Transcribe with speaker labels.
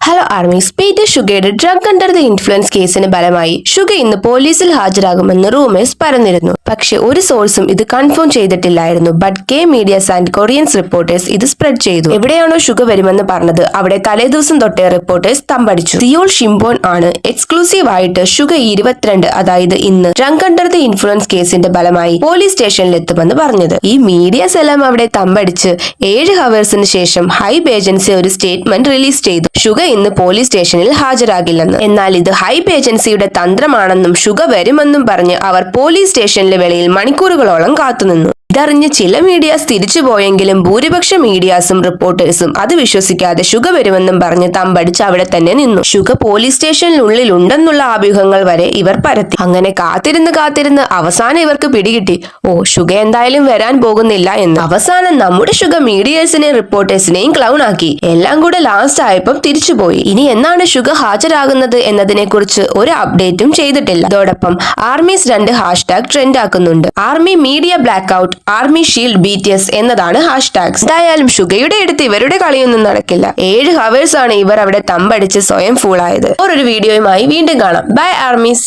Speaker 1: Hello ARMYs. Peter ഷുഗയുടെ drug under the influence കേസിന് ഫലമായി ഷുഗ ഇന്ന് പോലീസിൽ ഹാജരാകുമെന്ന് റൂമേഴ്സ് പരന്നിരുന്നു. പക്ഷെ ഒരു സോഴ്സും ഇത് കൺഫേം ചെയ്തിട്ടില്ലായിരുന്നു. But K medias and Koreans reporters ഇത് സ്പ്രെഡ് ചെയ്തു. എവിടെയാണോ ഷുഗ വരുമെന്ന് പറഞ്ഞത് അവിടെ തലേദിവസം തൊട്ടേ റിപ്പോർട്ടേഴ്സ് തമ്പടിച്ചു. സിയോൾ ഷിംബോൺ ആണ് എക്സ്ക്ലൂസീവ് ആയിട്ട് ഷുഗ 22, അതായത് ഇന്ന് ഡ്രഗ് അണ്ടർ ദ ഇൻഫ്ലുവൻസ് കേസിന്റെ ഫലമായി പോലീസ് സ്റ്റേഷനിൽ എത്തുമെന്ന് പറഞ്ഞത്. ഈ മീഡിയാസ് എല്ലാം അവിടെ തമ്പടിച്ച് 7 ഹവേഴ്സിന് ശേഷം ഹൈബ് ഏജൻസി ഒരു സ്റ്റേറ്റ്മെന്റ് റിലീസ് ചെയ്തു. ഷുഗ ഇന്ന് പോലീസ് സ്റ്റേഷനിൽ ഹാജരാകില്ലെന്ന്. എന്നാൽ ഇത് ഹൈബ് ഏജൻസിയുടെ തന്ത്രമാണെന്നും ഷുഗ വരുമെന്നും പറഞ്ഞ് അവർ പോലീസ് സ്റ്റേഷനിലെ വെളിയിൽ മണിക്കൂറുകളോളം കാത്തുനിന്നു. ഇതറിഞ്ഞ് ചില മീഡിയാസ് തിരിച്ചുപോയെങ്കിലും ഭൂരിപക്ഷ മീഡിയാസും റിപ്പോർട്ടേഴ്സും അത് വിശ്വസിക്കാതെ ഷുഗ വരുമെന്നും പറഞ്ഞ് തമ്പടിച്ച് അവിടെ തന്നെ നിന്നു. ഷുഗ പോലീസ് സ്റ്റേഷനിലുള്ളിൽ ഉണ്ടെന്നുള്ള ആഭ്യൂഹങ്ങൾ വരെ ഇവർ പരത്തി. അങ്ങനെ കാത്തിരുന്ന് അവസാനം ഇവർക്ക് പിടികിട്ടി, ഷുഗ എന്തായാലും വരാൻ പോകുന്നില്ല എന്ന്. അവസാനം നമ്മുടെ ഷുഗ മീഡിയേഴ്സിനെയും റിപ്പോർട്ടേഴ്സിനെയും ക്ലൗൺ ആക്കി. എല്ലാം കൂടെ ലാസ്റ്റ് ആയപ്പം തിരിച്ചുപോയി. ഇനി എന്നാണ് ഷുഗ ഹാജരാകുന്നത് എന്നതിനെ കുറിച്ച് ഒരു അപ്ഡേറ്റും ചെയ്തിട്ടില്ല. അതോടൊപ്പം ആർമീസ് 2 ഹാഷ്ടാഗ് ട്രെൻഡ് ആക്കുന്നുണ്ട്. Army media black out, army shield BTS എന്നതാണ് ഹാഷ്ടാഗ്സ്. എന്തായാലും ഷുഗയുടെ അടുത്ത് ഇവരുടെ കളിയൊന്നും നടക്കില്ല. 7 ഹവേഴ്സ് ആണ് ഇവർ അവിടെ തമ്പടിച്ച് സ്വയം ഫൂളായത്. ഒരു വീഡിയോയുമായി വീണ്ടും കാണാം. Bye armies.